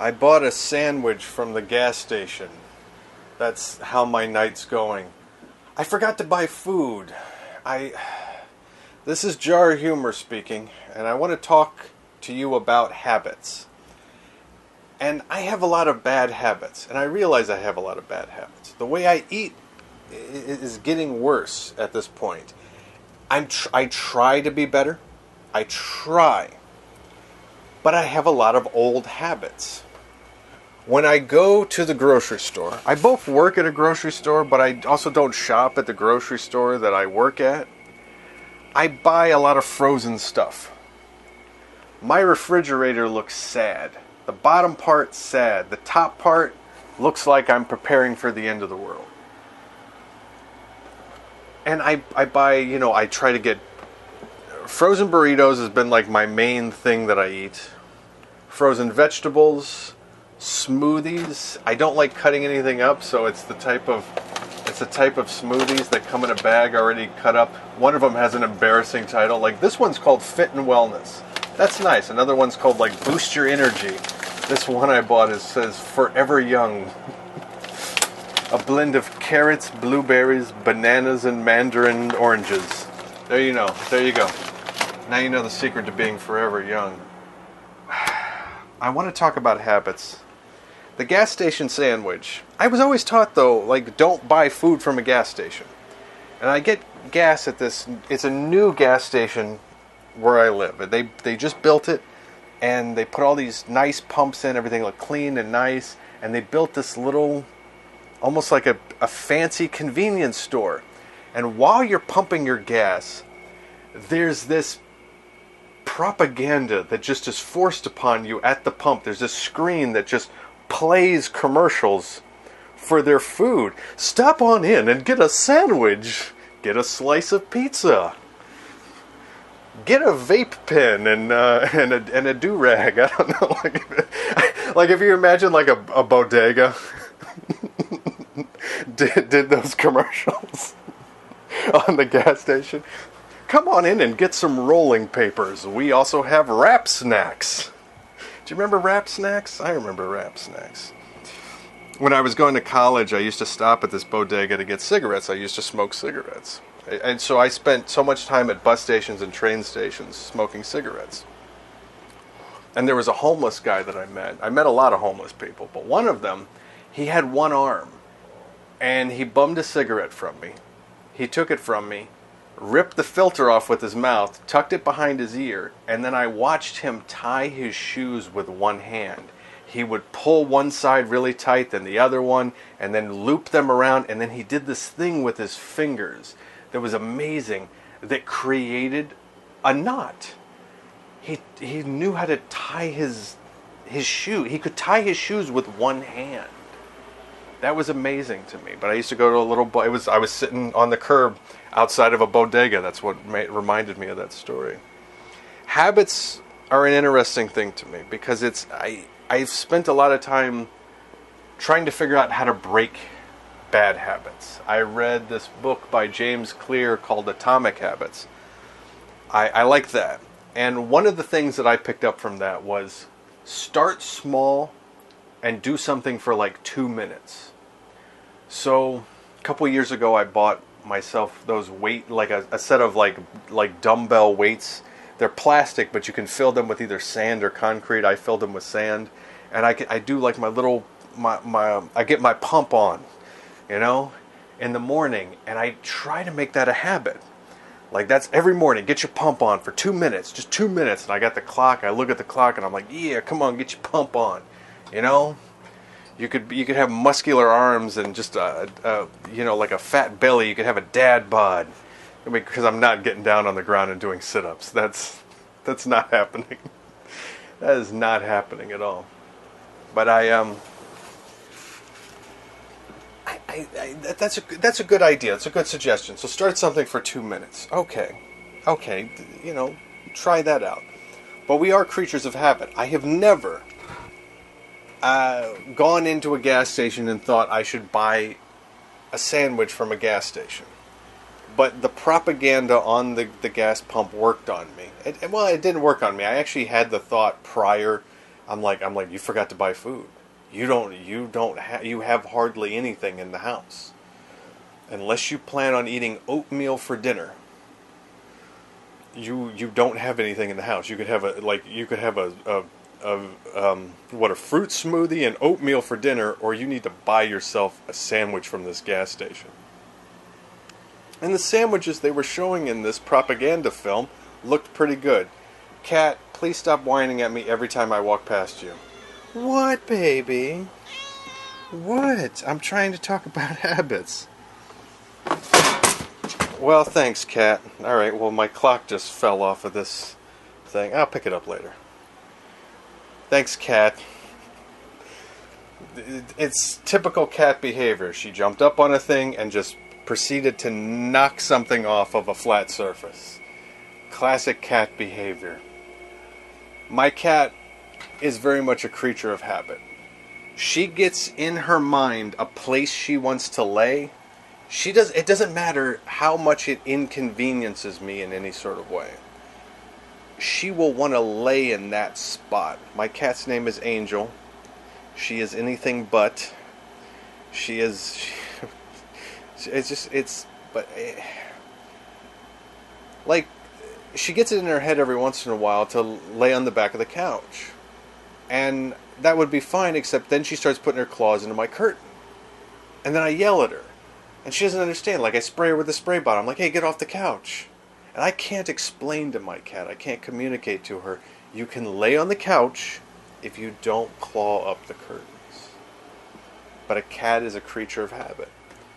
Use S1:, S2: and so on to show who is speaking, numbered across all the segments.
S1: I bought a sandwich from the gas station. That's how my night's going. I forgot to buy food. This is Jar Humor speaking, and I want to talk to you about habits. And I have a lot of bad habits, and I realize I have a lot of bad habits. The way I eat is getting worse at this point. I try to be better. I try. But I have a lot of old habits. When I go to the grocery store, I both work at a grocery store, but I also don't shop at the grocery store that I work at. I buy a lot of frozen stuff. My refrigerator looks sad. The bottom part's sad. The top part looks like I'm preparing for the end of the world. And I buy, I try to get... Frozen burritos has been like my main thing that I eat. Frozen vegetables, smoothies. I don't like cutting anything up, so it's the type of smoothies that come in a bag already cut up. One of them has an embarrassing title. Like this one's called Fit and Wellness. That's nice. Another one's called like Boost Your Energy. This one I bought says Forever Young. A blend of carrots, blueberries, bananas, and mandarin oranges. There you know. There you go. Now you know the secret to being forever young. I want to talk about habits. The gas station sandwich. I was always taught, though, like, don't buy food from a gas station. And I get gas at this... It's a new gas station where I live. They just built it, and they put all these nice pumps in. Everything looked clean and nice. And they built this little... almost like a fancy convenience store. And while you're pumping your gas, there's this propaganda that just is forced upon you at the pump. There's this screen that just plays commercials for their food. Stop on in and get a sandwich. Get a slice of pizza. Get a vape pen and a do-rag. I don't know. Like if you imagine like a bodega did those commercials on the gas station. Come on in and get some rolling papers. We also have wrap snacks. Do you remember wrap snacks? I remember wrap snacks. When I was going to college, I used to stop at this bodega to get cigarettes. I used to smoke cigarettes. And so I spent so much time at bus stations and train stations smoking cigarettes. And there was a homeless guy that I met. I met a lot of homeless people, but one of them, he had one arm. And he bummed a cigarette from me. He took it from me, ripped the filter off with his mouth, tucked it behind his ear, and then I watched him tie his shoes with one hand. He would pull one side really tight, then the other one, and then loop them around, and then he did this thing with his fingers that was amazing, that created a knot. He knew how to tie his shoe. He could tie his shoes with one hand. That was amazing to me. But I used to go to a little... I was sitting on the curb outside of a bodega. That's what reminded me of that story. Habits are an interesting thing to me because I've spent a lot of time trying to figure out how to break bad habits. I read this book by James Clear called Atomic Habits. I like that. And one of the things that I picked up from that was start small and do something for like 2 minutes. So a couple years ago I bought myself those a set of like dumbbell weights. They're plastic, but you can fill them with either sand or concrete. I filled them with sand, and I do like my little I get my pump on, in the morning, and I try to make that a habit. Like that's every morning. Get your pump on for 2 minutes, just 2 minutes. And I got the clock. I look at the clock, and I'm like, yeah, come on, get your pump on. You could have muscular arms and just like a fat belly. You could have a dad bod. Because I'm not getting down on the ground and doing sit-ups. That's not happening. That is not happening at all. But that's a good idea. It's a good suggestion. So start something for 2 minutes. Okay, try that out. But we are creatures of habit. I have never gone into a gas station and thought I should buy a sandwich from a gas station. But the propaganda on the gas pump worked on me. It didn't work on me. I actually had the thought prior. you forgot to buy food. You have hardly anything in the house. Unless you plan on eating oatmeal for dinner, you don't have anything in the house. You could have a fruit smoothie and oatmeal for dinner, or you need to buy yourself a sandwich from this gas station. And the sandwiches they were showing in this propaganda film looked pretty good. Cat, please stop whining at me every time I walk past you. What, baby? What? I'm trying to talk about habits. Well, thanks, Cat. Alright, well, my clock just fell off of this thing. I'll pick it up later. Thanks, Cat. It's typical cat behavior. She jumped up on a thing and just proceeded to knock something off of a flat surface. Classic cat behavior. My cat is very much a creature of habit. She gets in her mind a place she wants to lay. It doesn't matter how much it inconveniences me in any sort of way. She will want to lay in that spot. My cat's name is Angel. She is anything but. She is. Like, she gets it in her head every once in a while to lay on the back of the couch. And that would be fine, except then she starts putting her claws into my curtain. And then I yell at her. And she doesn't understand. Like, I spray her with a spray bottle. I'm like, hey, get off the couch. And I can't explain to my cat, I can't communicate to her, you can lay on the couch if you don't claw up the curtains. But a cat is a creature of habit.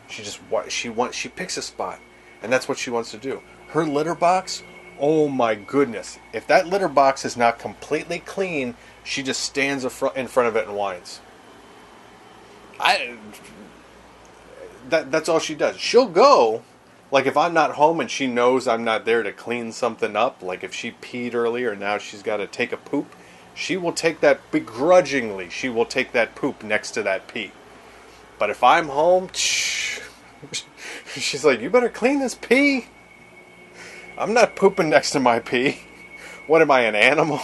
S1: She picks a spot, and that's what she wants to do. Her litter box, oh my goodness. If that litter box is not completely clean, she just stands in front of it and whines. That's all she does. She'll go, like if I'm not home and she knows I'm not there to clean something up, like if she peed earlier, now she's got to take a poop, she will take that, begrudgingly, she will take that poop next to that pee. But if I'm home, she's like, you better clean this pee. I'm not pooping next to my pee. What am I, an animal?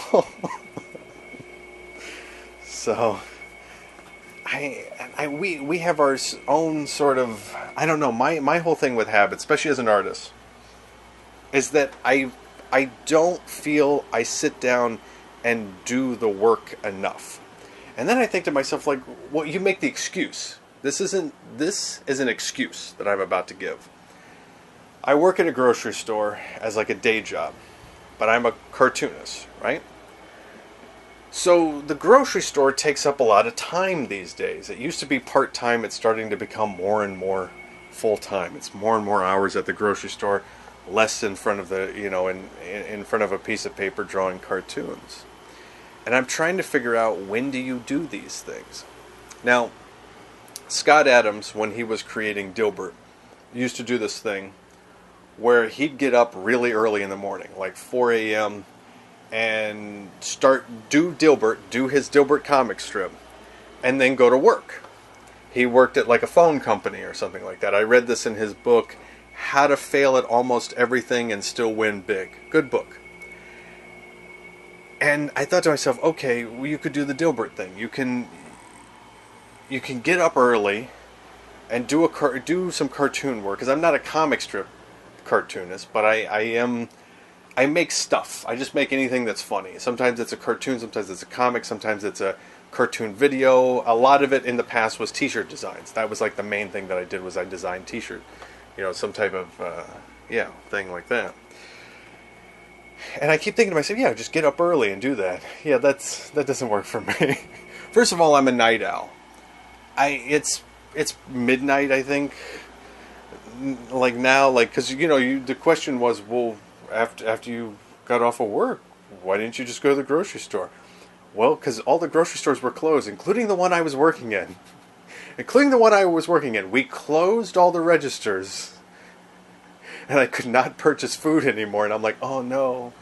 S1: So, we have our own sort of, I don't know, my whole thing with habits, especially as an artist, is that I don't feel I sit down and do the work enough. And then I think to myself, like, well, you make the excuse. This is an excuse that I'm about to give. I work at a grocery store as like a day job, but I'm a cartoonist, right? So the grocery store takes up a lot of time these days. It used to be part-time. It's starting to become more and more full-time. It's more and more hours at the grocery store, less in front of the, in front of a piece of paper drawing cartoons. And I'm trying to figure out, when do you do these things? Now, Scott Adams, when he was creating Dilbert, used to do this thing where he'd get up really early in the morning, like 4 a.m., and do his Dilbert comic strip, and then go to work. He worked at like a phone company or something like that. I read this in his book, How to Fail at Almost Everything and Still Win Big. Good book. And I thought to myself, okay, well, you could do the Dilbert thing. You can get up early and do some cartoon work, because I'm not a comic strip cartoonist, but I make stuff. I just make anything that's funny. Sometimes it's a cartoon, sometimes it's a comic, sometimes it's a cartoon video. A lot of it in the past was t-shirt designs. That was like the main thing that I did, was I designed t-shirt. Some type of, thing like that. And I keep thinking to myself, yeah, just get up early and do that. Yeah, that doesn't work for me. First of all, I'm a night owl. It's midnight, I think. Like now, because the question was, well, after you got off of work, why didn't you just go to the grocery store? Well, because all the grocery stores were closed, including the one I was working in. We closed all the registers, and I could not purchase food anymore. And I'm like, oh no,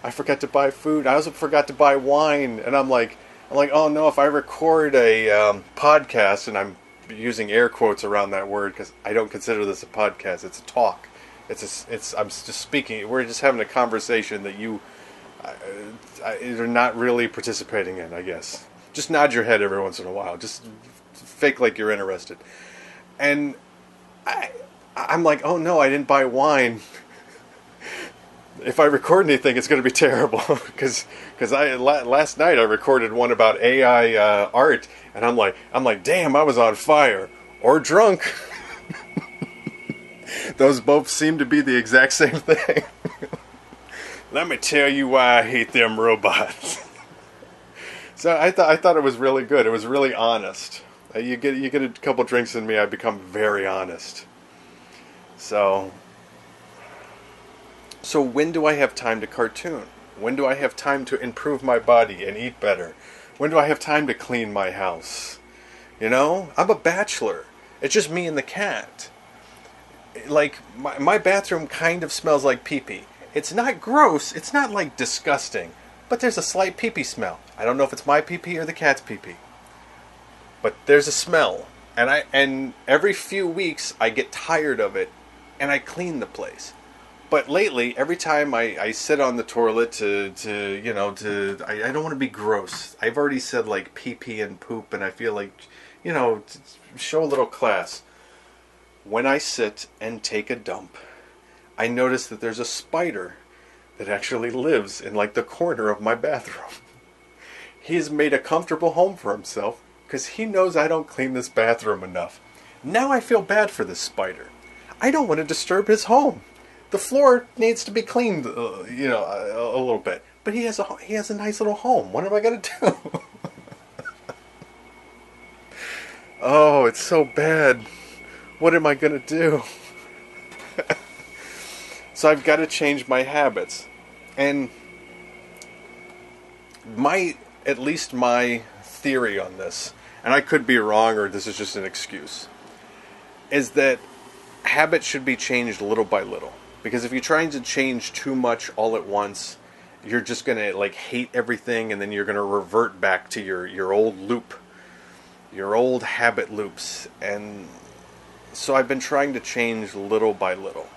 S1: I forgot to buy food. I also forgot to buy wine. And I'm like, oh no, if I record a podcast, and I'm using air quotes around that word because I don't consider this a podcast. It's a talk. I'm just speaking. We're just having a conversation that you You're not really participating in, I guess. Just nod your head every once in a while. Just fake like you're interested. And I'm like, oh no, I didn't buy wine. If I record anything, it's going to be terrible. Because last night I recorded one about AI art, and I'm like, damn, I was on fire or drunk. Those both seem to be the exact same thing. Let me tell you why I hate them robots. So I thought it was really good. It was really honest. You get a couple drinks in me, I become very honest. So when do I have time to cartoon? When do I have time to improve my body and eat better? When do I have time to clean my house? You know, I'm a bachelor. It's just me and the cat. Like, my bathroom kind of smells like pee-pee. It's not gross, it's not like disgusting, but there's a slight pee-pee smell. I don't know if it's my pee-pee or the cat's pee-pee. But there's a smell. And every few weeks I get tired of it and I clean the place. But lately, every time I sit on the toilet I don't want to be gross. I've already said like pee-pee and poop, and I feel like, to show a little class. When I sit and take a dump, I notice that there's a spider that actually lives in like the corner of my bathroom. He's made a comfortable home for himself because he knows I don't clean this bathroom enough. Now I feel bad for this spider. I don't want to disturb his home. The floor needs to be cleaned, a little bit. But he has a nice little home. What am I going to do? Oh, it's so bad. What am I going to do? So I've got to change my habits. And at least my theory on this, and I could be wrong or this is just an excuse, is that habits should be changed little by little. Because if you're trying to change too much all at once, you're just going to like hate everything, and then you're going to revert back to your old loop, your old habit loops. And so I've been trying to change little by little.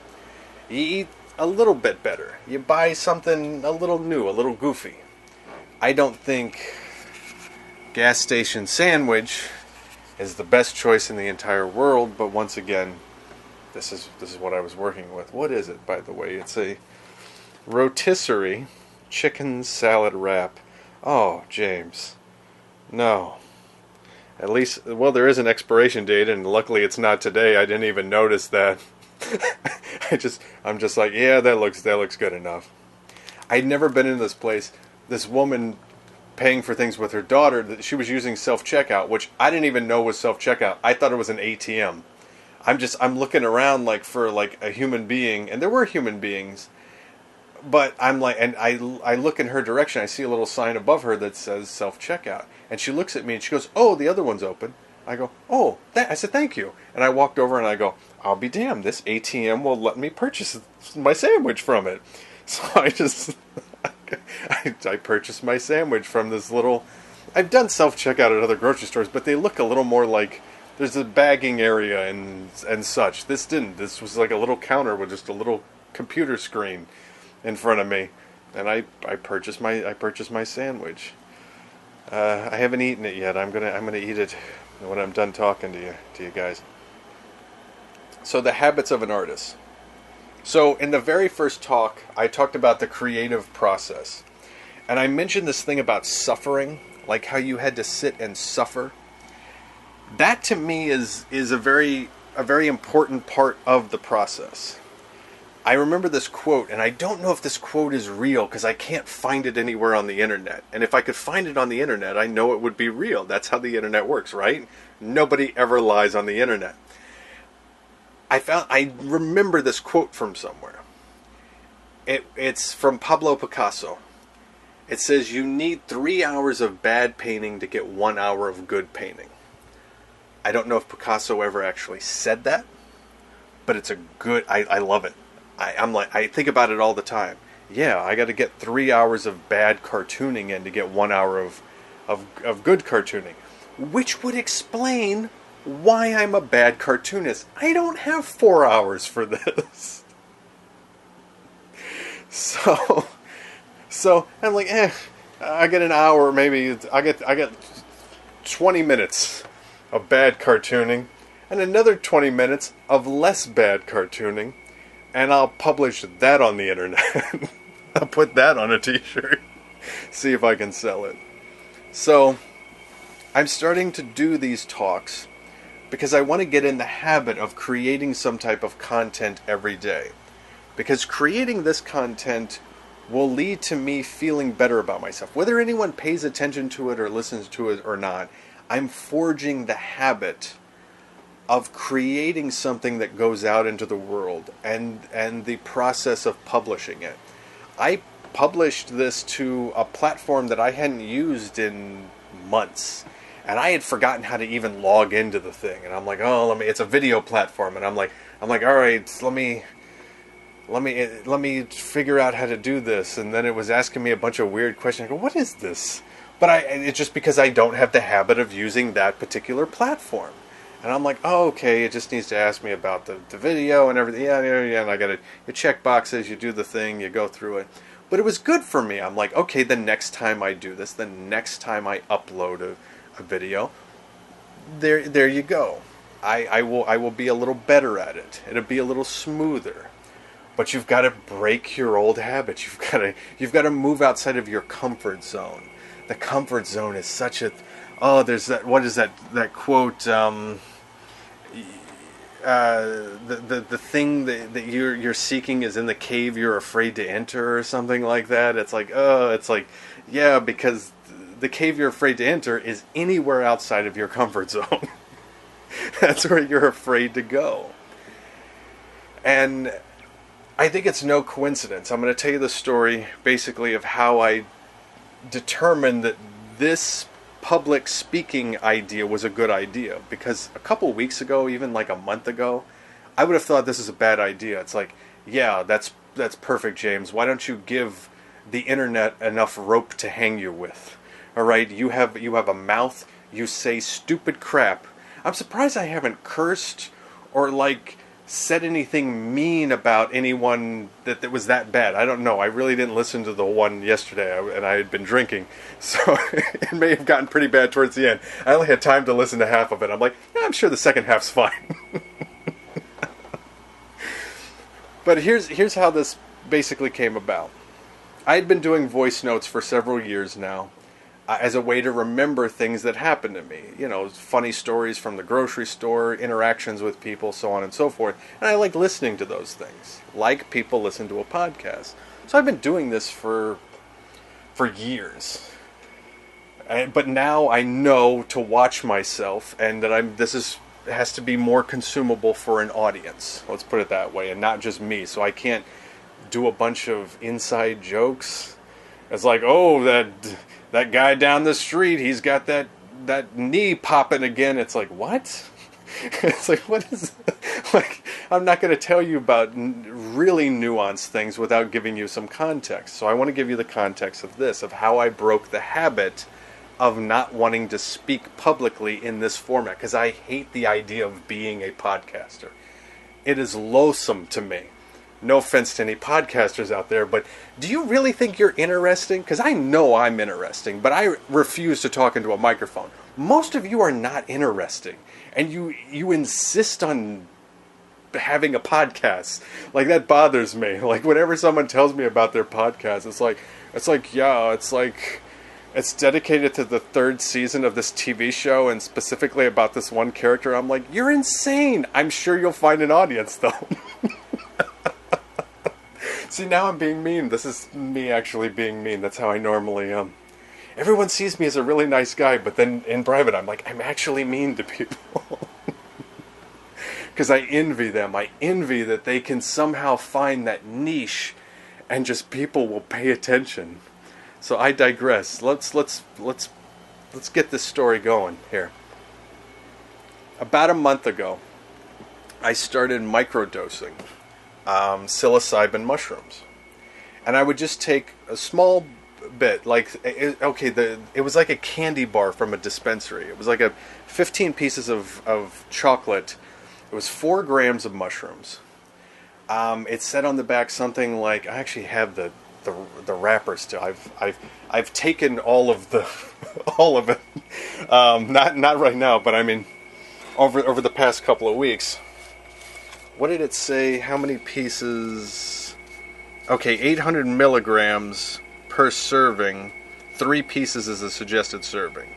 S1: You eat a little bit better. You buy something a little new, a little goofy. I don't think gas station sandwich is the best choice in the entire world, but once again, this is what I was working with. What is it, by the way? It's a rotisserie chicken salad wrap. Oh, James. No. At least, well, there is an expiration date, and luckily it's not today. I didn't even notice that. I'm just like, yeah, that looks good enough. I'd never been in this place. This woman paying for things with her daughter, that she was using self-checkout, which I didn't even know was self-checkout. I thought it was an ATM. I'm looking around like for like a human being, and there were human beings, but I'm like, and I look in her direction. I see a little sign above her that says self-checkout, and she looks at me and she goes, "Oh, the other one's open." I go, "Oh," I said, "Thank you," and I walked over and I go, "I'll be damned, this ATM will let me purchase my sandwich from it." So I purchased my sandwich from this little. I've done self-checkout at other grocery stores, but they look a little more like there's a bagging area and such. This didn't. This was like a little counter with just a little computer screen in front of me, and I purchased my sandwich. I haven't eaten it yet. I'm gonna eat it when I'm done talking to you guys. So the habits of an artist. So in the very first talk, I talked about the creative process, and I mentioned this thing about suffering, like how you had to sit and suffer. That to me is a very important part of the process. I remember this quote, and I don't know if this quote is real because I can't find it anywhere on the internet. And if I could find it on the internet, I know it would be real. That's how the internet works, right? Nobody ever lies on the internet. I remember this quote from somewhere. It's from Pablo Picasso. It says, "You need 3 hours of bad painting to get 1 hour of good painting." I don't know if Picasso ever actually said that, but it's a good. I love it. I think about it all the time. Yeah, I got to get 3 hours of bad cartooning in to get 1 hour of good cartooning, which would explain why I'm a bad cartoonist. I don't have 4 hours for this. So So I'm like, I get an hour, maybe I get 20 minutes of bad cartooning, and another 20 minutes of less bad cartooning, and I'll publish that on the internet. I'll put that on a t-shirt, see if I can sell it. So I'm starting to do these talks because I want to get in the habit of creating some type of content every day. Because creating this content will lead to me feeling better about myself. Whether anyone pays attention to it or listens to it or not, I'm forging the habit of creating something that goes out into the world, and the process of publishing it. I published this to a platform that I hadn't used in months, and I had forgotten how to even log into the thing. And I'm like, oh, it's a video platform, and I'm like, all right, let me figure out how to do this. And then it was asking me a bunch of weird questions. I go, what is this? But it's just because I don't have the habit of using that particular platform. And I'm like, oh, okay, it just needs to ask me about the video and everything. Yeah, and I got to, you check boxes, you do the thing, you go through it. But it was good for me. I'm like, okay, the next time I do this, the next time I upload a video, there you go. I will be a little better at it. It'll be a little smoother. But you've got to break your old habits. You've got to move outside of your comfort zone. The comfort zone is such a... Oh, there's that... What is that quote? The thing that you're seeking is in the cave you're afraid to enter, or something like that. It's like, yeah, because the cave you're afraid to enter is anywhere outside of your comfort zone. That's where you're afraid to go. And I think it's no coincidence. I'm going to tell you the story, basically, of how I determined that this public speaking idea was a good idea. Because a couple weeks ago, even like a month ago, I would have thought this is a bad idea. It's like, yeah, that's perfect, James. Why don't you give the internet enough rope to hang you with? All right, you have a mouth. You say stupid crap. I'm surprised I haven't cursed or like said anything mean about anyone that was that bad. I don't know. I really didn't listen to the one yesterday, and I had been drinking, so it may have gotten pretty bad towards the end. I only had time to listen to half of it. I'm like, yeah, I'm sure the second half's fine. But here's how this basically came about. I had been doing voice notes for several years now, as a way to remember things that happened to me. You know, funny stories from the grocery store, interactions with people, so on and so forth. And I like listening to those things, like people listen to a podcast. So I've been doing this for years. But now I know to watch myself, and that this has to be more consumable for an audience. Let's put it that way, and not just me. So I can't do a bunch of inside jokes. It's like, oh, that guy down the street, he's got that knee popping again. It's like, what? It's like, what is... Like, I'm not going to tell you about really nuanced things without giving you some context. So I want to give you the context of this, of how I broke the habit of not wanting to speak publicly in this format, because I hate the idea of being a podcaster. It is loathsome to me. No offense to any podcasters out there, but do you really think you're interesting? Because I know I'm interesting, but I refuse to talk into a microphone. Most of you are not interesting, and you insist on having a podcast. Like, that bothers me. Like, whenever someone tells me about their podcast, it's like it's dedicated to the 3rd season of this TV show, and specifically about this one character. I'm like, you're insane. I'm sure you'll find an audience, though. See, now I'm being mean. This is me actually being mean. That's how I normally am. Everyone sees me as a really nice guy, but then in private I'm like, I'm actually mean to people. Because I envy them. I envy that they can somehow find that niche and just people will pay attention. So I digress. Let's get this story going here. About a month ago, I started microdosing psilocybin mushrooms, and I would just take a small bit, it was like a candy bar from a dispensary. It was like 15 pieces of chocolate. It was 4 grams of mushrooms. It said on the back something like, I actually have the the wrapper still. I've taken all of the all of it. Not right now, but I mean over the past couple of weeks. What did it say? How many pieces? Okay, 800 milligrams per serving. 3 pieces is a suggested serving.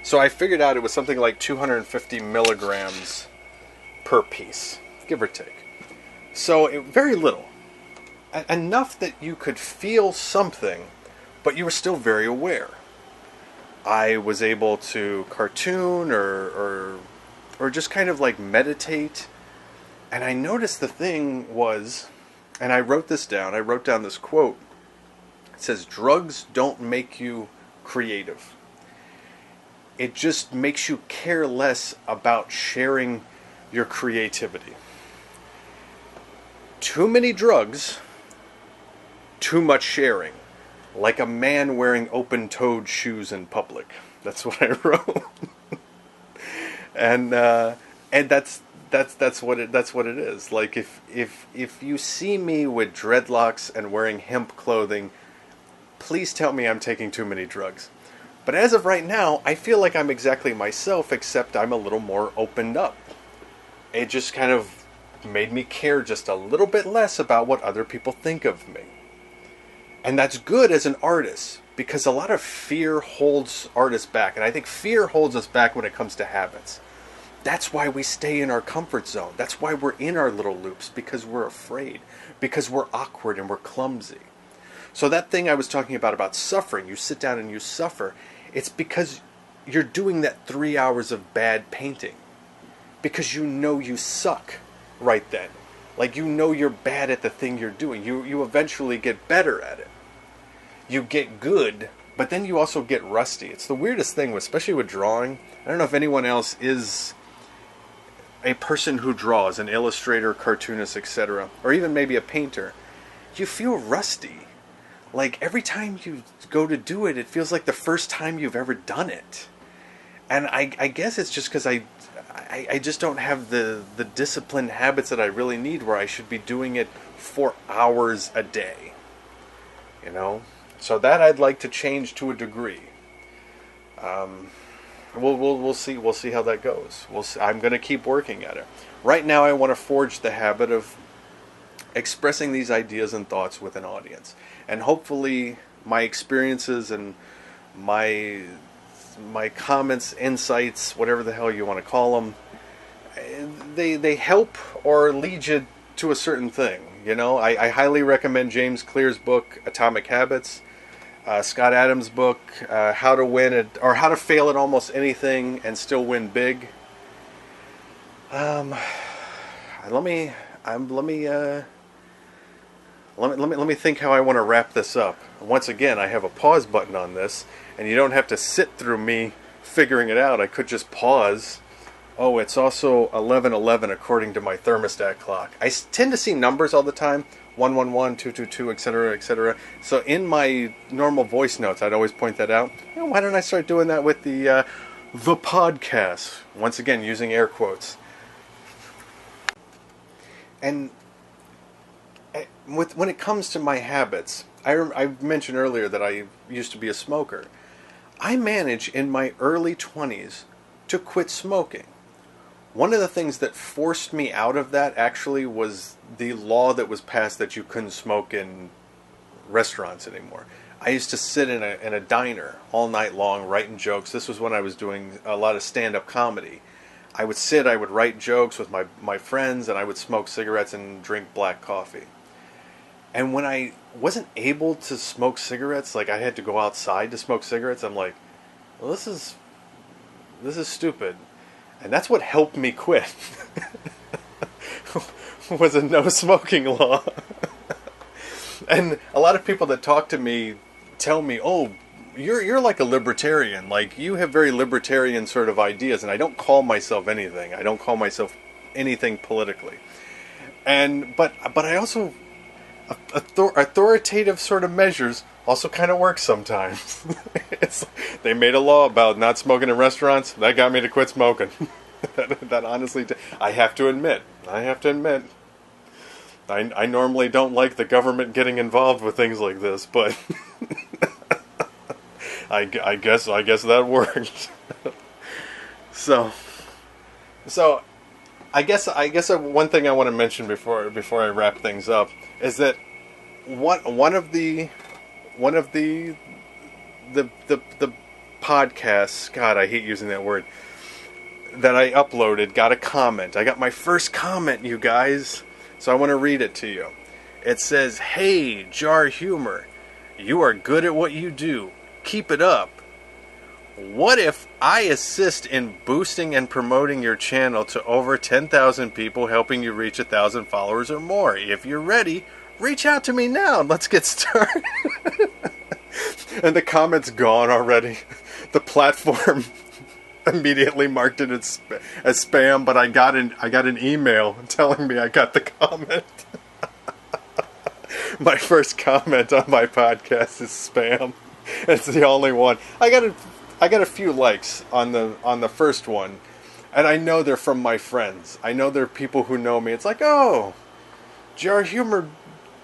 S1: So I figured out it was something like 250 milligrams per piece, give or take. So very little. Enough that you could feel something, but you were still very aware. I was able to cartoon or just kind of like meditate. And I noticed the thing was, and I wrote this down, I wrote down this quote. It says, drugs don't make you creative. It just makes you care less about sharing your creativity. Too many drugs, too much sharing. Like a man wearing open-toed shoes in public. That's what I wrote. and that's what it is. Like if you see me with dreadlocks and wearing hemp clothing, please tell me I'm taking too many drugs. But as of right now, I feel like I'm exactly myself, except I'm a little more opened up. It just kind of made me care just a little bit less about what other people think of me. And that's good as an artist, because a lot of fear holds artists back. And I think fear holds us back when it comes to habits. That's why we stay in our comfort zone. That's why we're in our little loops, because we're afraid, because we're awkward and we're clumsy. So that thing I was talking about suffering, you sit down and you suffer, it's because you're doing that 3 hours of bad painting. Because you know you suck right then. Like you know you're bad at the thing you're doing. You eventually get better at it. You get good, but then you also get rusty. It's the weirdest thing, especially with drawing. I don't know if anyone else is a person who draws, an illustrator, cartoonist, etc., or even maybe a painter. You feel rusty. Like every time you go to do it, it feels like the first time you've ever done it. And I guess it's just because I just don't have the disciplined habits that I really need, where I should be doing it for hours a day. You know? So that I'd like to change to a degree. We'll see how that goes. I'm going to keep working at it. Right now I want to forge the habit of expressing these ideas and thoughts with an audience. And hopefully my experiences and my comments, insights, whatever the hell you want to call them, they help or lead you to a certain thing. You know, I highly recommend James Clear's book, Atomic Habits, Scott Adams' book, How to Win at, or How to Fail at Almost Anything and Still Win Big. Let me think how I want to wrap this up. Once again, I have a pause button on this, and you don't have to sit through me figuring it out. I could just pause. Oh, it's also 11:11 according to my thermostat clock. I tend to see numbers all the time, 111, 222, etc., etc. So in my normal voice notes, I'd always point that out. You know, why don't I start doing that with the podcast? Once again, using air quotes. And when it comes to my habits, I mentioned earlier that I used to be a smoker. I managed in my early 20s to quit smoking. One of the things that forced me out of that actually was the law that was passed that you couldn't smoke in restaurants anymore. I used to sit in a diner all night long writing jokes. This was when I was doing a lot of stand-up comedy. I would sit, I would write jokes with my friends, and I would smoke cigarettes and drink black coffee. And when I wasn't able to smoke cigarettes, like I had to go outside to smoke cigarettes, I'm like, well, this is stupid. And that's what helped me quit. Was a no smoking law. And a lot of people that talk to me tell me, oh, you're like a libertarian. Like, you have very libertarian sort of ideas. And I don't call myself anything. I don't call myself anything politically. But I also, authoritative sort of measures also kind of work sometimes. They made a law about not smoking in restaurants. That got me to quit smoking. that honestly, I have to admit. I normally don't like the government getting involved with things like this, but I guess that worked. So I guess one thing I want to mention before I wrap things up is that one of the podcasts, God, I hate using that word, that I uploaded got a comment. I got my first comment, you guys. So I want to read it to you. It says, "Hey, Jar Humor, you are good at what you do. Keep it up. What if I assist in boosting and promoting your channel to over 10,000 people, helping you reach 1,000 followers or more? If you're ready, reach out to me now and let's get started." And the comment's gone already. The platform immediately marked it as spam, but I got an email telling me I got the comment. My first comment on my podcast is spam. It's the only one. I got a few likes on the first one, and I know they're from my friends. I know they're people who know me. It's like, oh, Jar Humor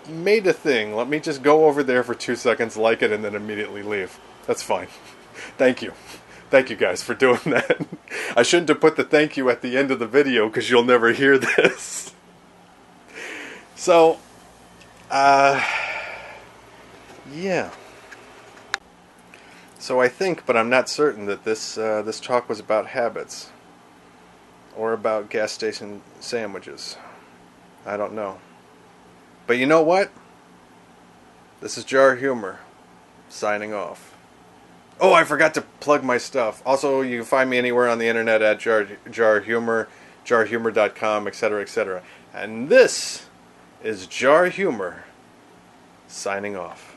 S1: made a thing. Let me just go over there for 2 seconds, like it, and then immediately leave. That's fine. Thank you. Thank you guys for doing that. I shouldn't have put the thank you at the end of the video because you'll never hear this. So, yeah. So I think, but I'm not certain, that this talk was about habits or about gas station sandwiches. I don't know. But you know what? This is Jar Humor, signing off. Oh, I forgot to plug my stuff. Also, you can find me anywhere on the internet at Jar Humor, jarhumor.com, etc., etc. And this is Jar Humor, signing off.